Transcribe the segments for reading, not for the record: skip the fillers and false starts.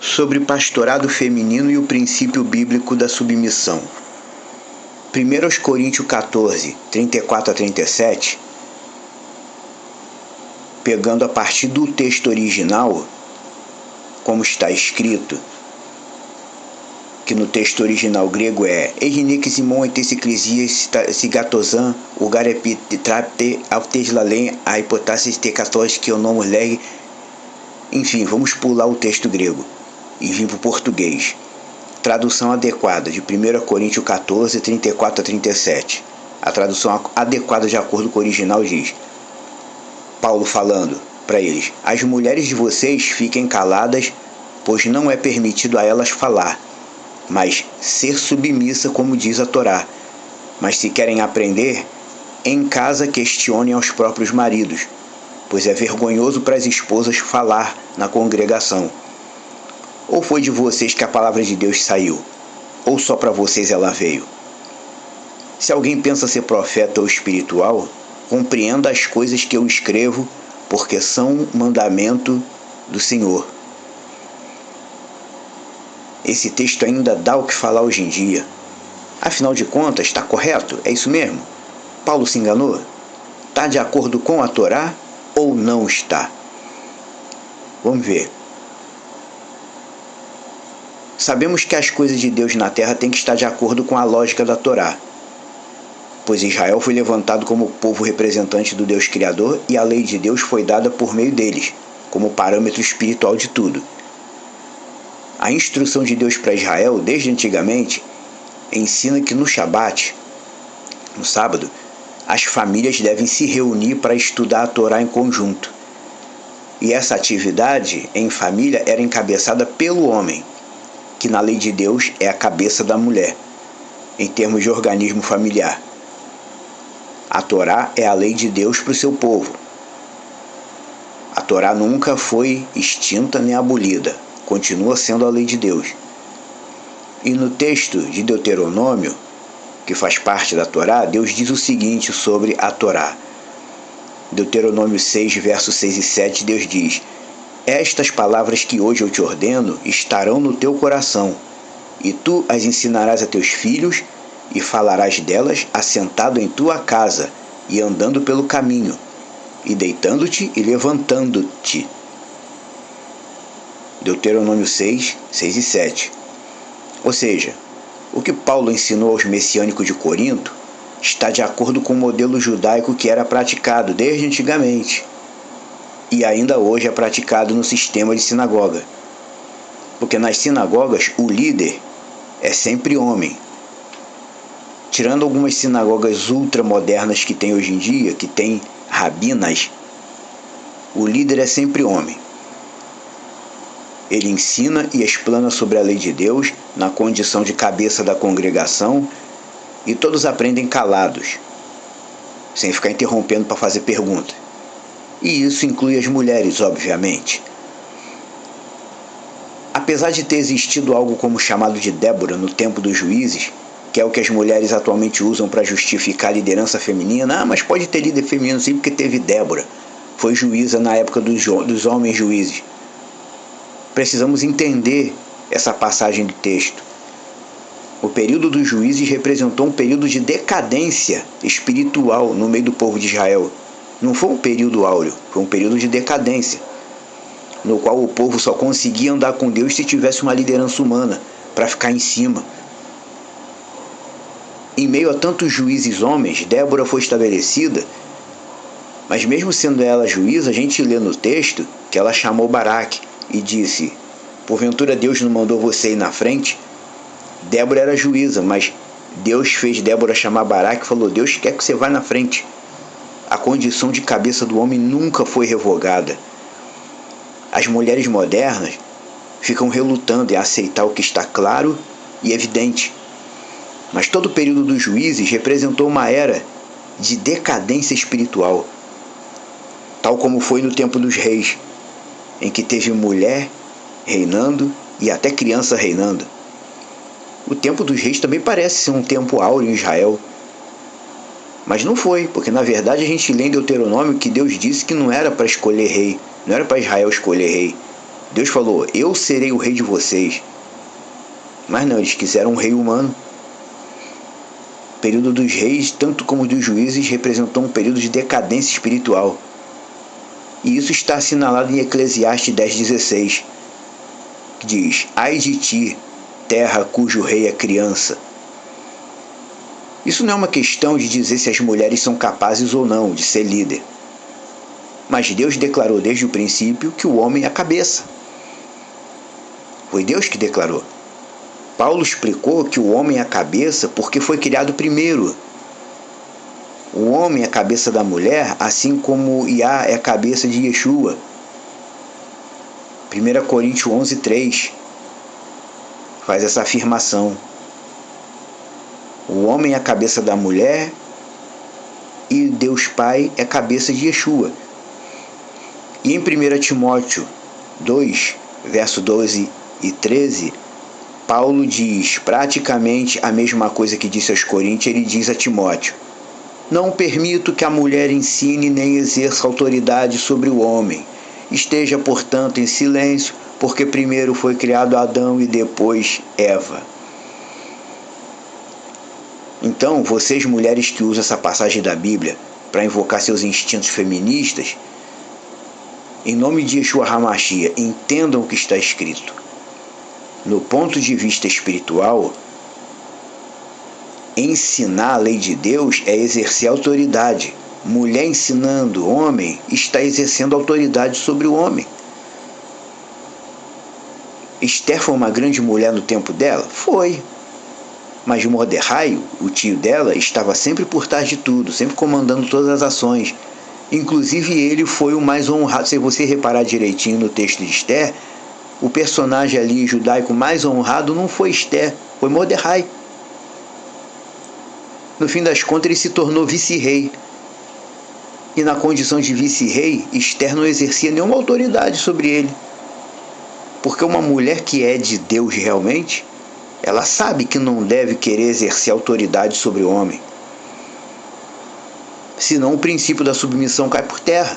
sobre pastorado feminino e o princípio bíblico da submissão. 1 Coríntios 14, 34 a 37, pegando a partir do texto original, como está escrito, que no texto original grego é Eginekisimon etesiclesias sigatosan ugarepitrapte auteslalem a hipotasis tecatos que eu não leg. Enfim, vamos pular o texto grego e vir para o português. Tradução adequada de 1 Coríntios 14, 34 a 37. A tradução adequada de acordo com o original diz: Paulo falando para eles: as mulheres de vocês fiquem caladas, pois não é permitido a elas falar, mas ser submissa, como diz a Torá. Mas se querem aprender, em casa questionem aos próprios maridos, pois é vergonhoso para as esposas falar na congregação. Ou foi de vocês que a palavra de Deus saiu, ou só para vocês ela veio? Se alguém pensa ser profeta ou espiritual, compreenda as coisas que eu escrevo, porque são mandamento do Senhor. Esse texto ainda dá o que falar hoje em dia. Afinal de contas, está correto? É isso mesmo? Paulo se enganou? Está de acordo com a Torá ou não está? Vamos ver. Sabemos que as coisas de Deus na terra têm que estar de acordo com a lógica da Torá, pois Israel foi levantado como povo representante do Deus Criador e a lei de Deus foi dada por meio deles, como parâmetro espiritual de tudo. A instrução de Deus para Israel, desde antigamente, ensina que no Shabat, no sábado, as famílias devem se reunir para estudar a Torá em conjunto. E essa atividade em família era encabeçada pelo homem, que na lei de Deus é a cabeça da mulher, em termos de organismo familiar. A Torá é a lei de Deus para o seu povo. A Torá nunca foi extinta nem abolida, continua sendo a lei de Deus. E no texto de Deuteronômio, que faz parte da Torá, Deus diz o seguinte sobre a Torá. Deuteronômio 6, versos 6 e 7, Deus diz: estas palavras que hoje eu te ordeno estarão no teu coração, e tu as ensinarás a teus filhos, e falarás delas assentado em tua casa, e andando pelo caminho, e deitando-te e levantando-te. Deuteronômio 6, 6 e 7. Ou seja, o que Paulo ensinou aos messiânicos de Corinto está de acordo com o modelo judaico que era praticado desde antigamente, e ainda hoje é praticado no sistema de sinagoga. Porque nas sinagogas o líder é sempre homem. Tirando algumas sinagogas ultramodernas que tem hoje em dia, que tem rabinas, o líder é sempre homem. Ele ensina e explana sobre a lei de Deus na condição de cabeça da congregação, e todos aprendem calados, sem ficar interrompendo para fazer pergunta. E isso inclui as mulheres, obviamente. Apesar de ter existido algo como chamado de Débora no tempo dos juízes, que é o que as mulheres atualmente usam para justificar a liderança feminina, mas pode ter líder feminino sim, porque teve Débora, foi juíza na época dos homens juízes. Precisamos entender essa passagem do texto. O período dos juízes representou um período de decadência espiritual no meio do povo de Israel. Não foi um período áureo, foi um período de decadência, no qual o povo só conseguia andar com Deus se tivesse uma liderança humana para ficar em cima. Em meio a tantos juízes homens, Débora foi estabelecida, mas mesmo sendo ela juíza, a gente lê no texto que ela chamou Baraque e disse: porventura Deus não mandou você ir na frente? Débora era juíza, mas Deus fez Débora chamar Baraque e falou: Deus quer que você vá na frente. A condição de cabeça do homem nunca foi revogada. As mulheres modernas ficam relutando em aceitar o que está claro e evidente. Mas todo o período dos juízes representou uma era de decadência espiritual, tal como foi no tempo dos reis, em que teve mulher reinando e até criança reinando. O tempo dos reis também parece ser um tempo áureo em Israel, mas não foi, porque na verdade a gente lê em Deuteronômio que Deus disse que não era para escolher rei, não era para Israel escolher rei, Deus falou: eu serei o rei de vocês. Mas não, eles quiseram um rei humano. O período dos reis, tanto como dos juízes, representou um período de decadência espiritual. E isso está assinalado em Eclesiastes 10,16, que diz: ai de ti, terra cujo rei é criança. Isso não é uma questão de dizer se as mulheres são capazes ou não de ser líder. Mas Deus declarou desde o princípio que o homem é a cabeça. Foi Deus que declarou. Paulo explicou que o homem é a cabeça porque foi criado primeiro. O homem é a cabeça da mulher, assim como Iá é a cabeça de Yeshua. 1 Coríntios 11:3 faz essa afirmação. O homem é a cabeça da mulher e Deus Pai é a cabeça de Yeshua. E em 1 Timóteo 2, verso 12 e 13, Paulo diz praticamente a mesma coisa que disse aos Coríntios. Ele diz a Timóteo: não permito que a mulher ensine nem exerça autoridade sobre o homem. Esteja, portanto, em silêncio, porque primeiro foi criado Adão e depois Eva. Então, vocês mulheres que usam essa passagem da Bíblia para invocar seus instintos feministas, em nome de Yeshua HaMashiach, entendam o que está escrito. No ponto de vista espiritual, ensinar a lei de Deus é exercer autoridade. Mulher ensinando homem está exercendo autoridade sobre o homem. Esther foi uma grande mulher no tempo dela? Foi. Mas Mordecai, o tio dela, estava sempre por trás de tudo, sempre comandando todas as ações. Inclusive ele foi o mais honrado. Se você reparar direitinho no texto de Esther, o personagem ali judaico mais honrado não foi Esther, foi Mordecai. No fim das contas, ele se tornou vice-rei. E na condição de vice-rei, Esther não exercia nenhuma autoridade sobre ele. Porque uma mulher que é de Deus realmente, ela sabe que não deve querer exercer autoridade sobre o homem. Senão o princípio da submissão cai por terra.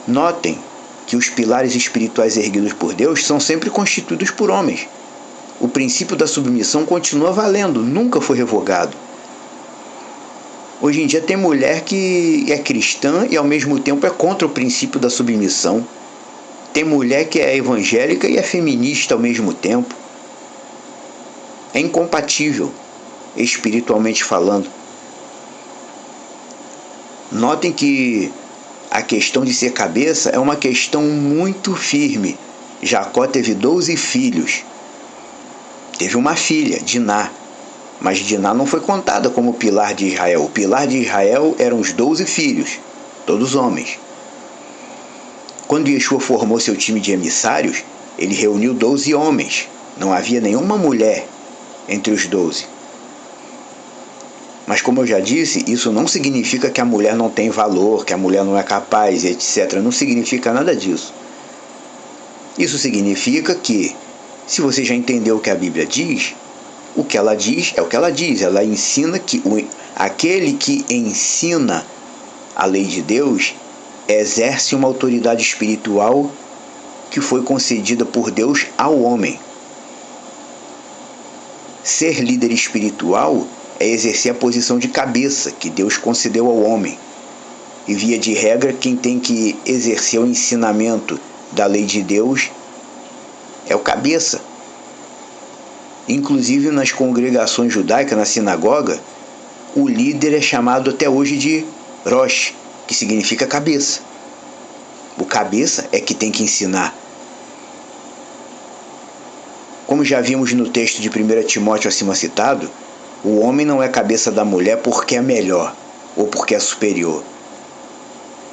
Notem que os pilares espirituais erguidos por Deus são sempre constituídos por homens. O princípio da submissão continua valendo, nunca foi revogado. Hoje em dia tem mulher que é cristã e ao mesmo tempo é contra o princípio da submissão. Tem mulher que é evangélica e é feminista ao mesmo tempo. É incompatível, espiritualmente falando. Notem que a questão de ser cabeça é uma questão muito firme. Jacó teve 12 filhos. Teve uma filha, Diná. Mas Diná não foi contada como pilar de Israel. O pilar de Israel eram os 12 filhos, todos homens. Quando Yeshua formou seu time de emissários, ele reuniu 12 homens. Não havia nenhuma mulher entre os 12. Mas como eu já disse, isso não significa que a mulher não tem valor, que a mulher não é capaz, etc. Não significa nada disso. Isso significa que, se você já entendeu o que a Bíblia diz, o que ela diz é o que ela diz. Ela ensina que aquele que ensina a lei de Deus exerce uma autoridade espiritual que foi concedida por Deus ao homem. Ser líder espiritual é exercer a posição de cabeça que Deus concedeu ao homem. E via de regra, quem tem que exercer o ensinamento da lei de Deus é o cabeça. Inclusive nas congregações judaicas, na sinagoga, o líder é chamado até hoje de Rosh, que significa cabeça. O cabeça é que tem que ensinar. Como já vimos no texto de 1 Timóteo acima citado, o homem não é cabeça da mulher porque é melhor ou porque é superior.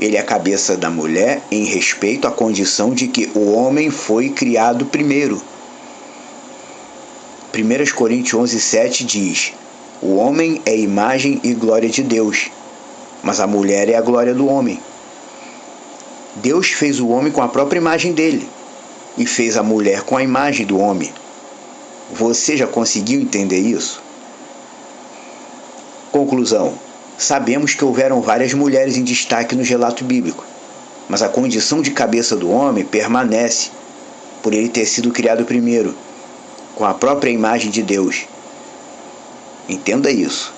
Ele é a cabeça da mulher em respeito à condição de que o homem foi criado primeiro. 1 Coríntios 11:7 diz: o homem é imagem e glória de Deus, mas a mulher é a glória do homem. Deus fez o homem com a própria imagem dele e fez a mulher com a imagem do homem. Você já conseguiu entender isso? Conclusão: sabemos que houveram várias mulheres em destaque no relato bíblico. mas a condição de cabeça do homem permanece, por ele ter sido criado primeiro, com a própria imagem de Deus. Entenda isso.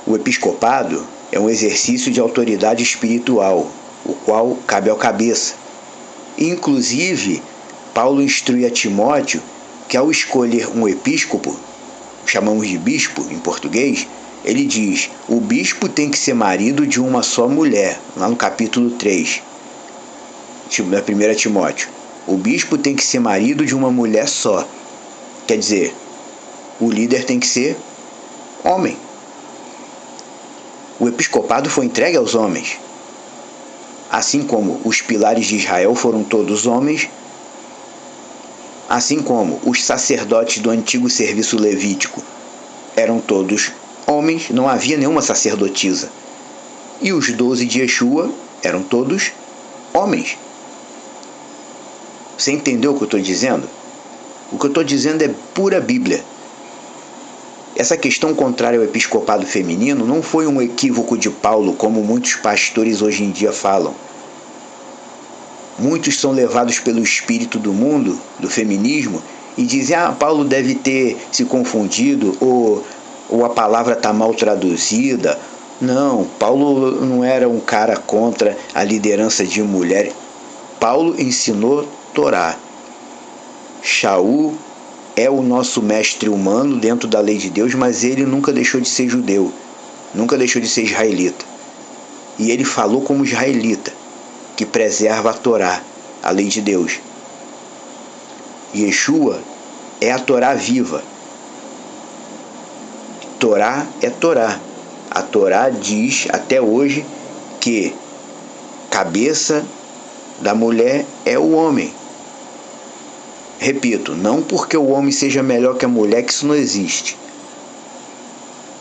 O episcopado é um exercício de autoridade espiritual, o qual cabe ao cabeça. Inclusive, Paulo instrui a Timóteo que ao escolher um episcopo, chamamos de bispo em português, ele diz: o bispo tem que ser marido de uma só mulher, lá no capítulo 3, da 1 Timóteo. O bispo tem que ser marido de uma mulher só. Quer dizer, o líder tem que ser homem. O episcopado foi entregue aos homens. Assim como os pilares de Israel foram todos homens, assim como os sacerdotes do antigo serviço levítico eram todos homens, não havia nenhuma sacerdotisa. E os 12 de Yeshua eram todos homens. Você entendeu o que eu estou dizendo? O que eu estou dizendo é pura Bíblia. Essa questão contrária ao episcopado feminino não foi um equívoco de Paulo, como muitos pastores hoje em dia falam. Muitos são levados pelo espírito do mundo, do feminismo, e dizem: Paulo deve ter se confundido, ou a palavra está mal traduzida. Não, Paulo não era um cara contra a liderança de mulher. Paulo ensinou Torá. Shaul é o nosso mestre humano dentro da lei de Deus, mas ele nunca deixou de ser judeu, nunca deixou de ser israelita. E ele falou como israelita, que preserva a Torá, a lei de Deus. Yeshua é a Torá viva. Torá é Torá. A Torá diz até hoje que cabeça da mulher é o homem. Repito, não porque o homem seja melhor que a mulher, que isso não existe.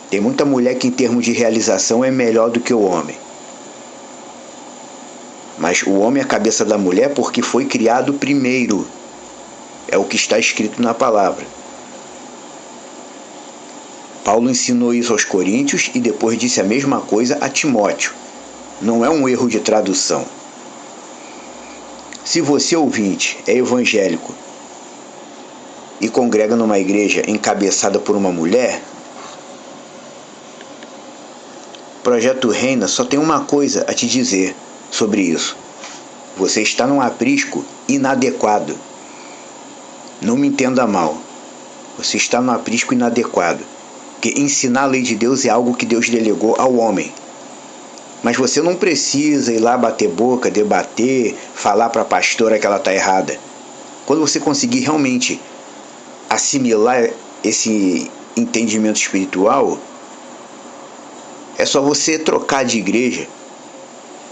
Tem muita mulher que em termos de realização é melhor do que o homem. Mas o homem é a cabeça da mulher porque foi criado primeiro. É o que está escrito na palavra. Paulo ensinou isso aos coríntios e depois disse a mesma coisa a Timóteo. Não é um erro de tradução. Se você, ouvinte, é evangélico e congrega numa igreja encabeçada por uma mulher, Projeto Reina só tem uma coisa a te dizer sobre isso. Você está num aprisco inadequado. Não me entenda mal. Você está num aprisco inadequado. Porque ensinar a lei de Deus é algo que Deus delegou ao homem. Mas você não precisa ir lá bater boca, debater, falar para a pastora que ela está errada. Quando você conseguir realmente assimilar esse entendimento espiritual, é só você trocar de igreja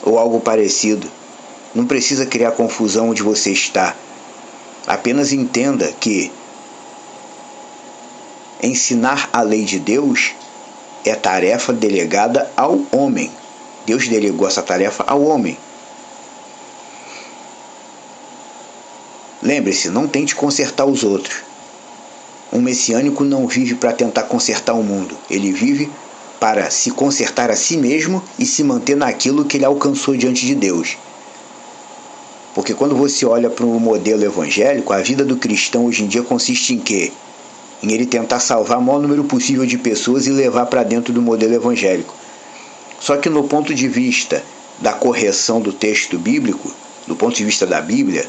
ou algo parecido. Não precisa criar confusão onde você está. Apenas entenda que ensinar a lei de Deus é tarefa delegada ao homem. Deus delegou essa tarefa ao homem. Lembre-se, não tente consertar os outros. Um messiânico não vive para tentar consertar o mundo. Ele vive para se consertar a si mesmo e se manter naquilo que ele alcançou diante de Deus. Porque quando você olha para o modelo evangélico, a vida do cristão hoje em dia consiste em quê? Em ele tentar salvar o maior número possível de pessoas e levar para dentro do modelo evangélico. Só que no ponto de vista da correção do texto bíblico, do ponto de vista da Bíblia,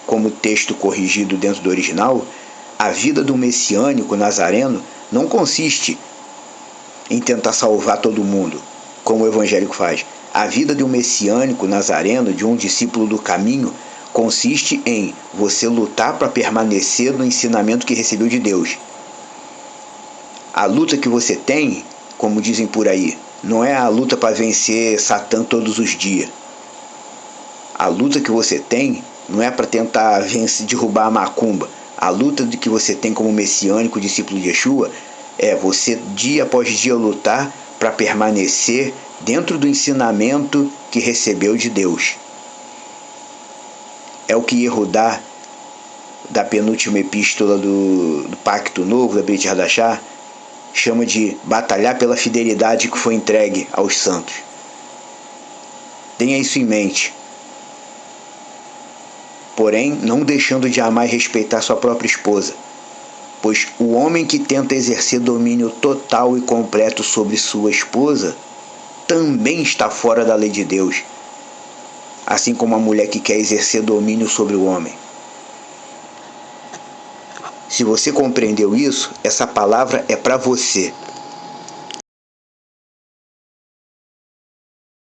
como texto corrigido dentro do original, a vida do messiânico nazareno não consiste em tentar salvar todo mundo, como o evangélico faz. A vida de um messiânico nazareno, de um discípulo do caminho, consiste em você lutar para permanecer no ensinamento que recebeu de Deus. A luta que você tem, como dizem por aí, não é a luta para vencer Satã todos os dias. A luta que você tem não é para tentar derrubar a macumba. A luta que você tem como messiânico, discípulo de Yeshua, é você dia após dia lutar para permanecer dentro do ensinamento que recebeu de Deus. É o que Yehudá, da penúltima epístola do Pacto Novo, da Brit Hadashah, chama de batalhar pela fidelidade que foi entregue aos santos. Tenha isso em mente. porém não deixando de amar e respeitar sua própria esposa. Pois o homem que tenta exercer domínio total e completo sobre sua esposa também está fora da lei de Deus, assim como a mulher que quer exercer domínio sobre o homem. Se você compreendeu isso, essa palavra é para você.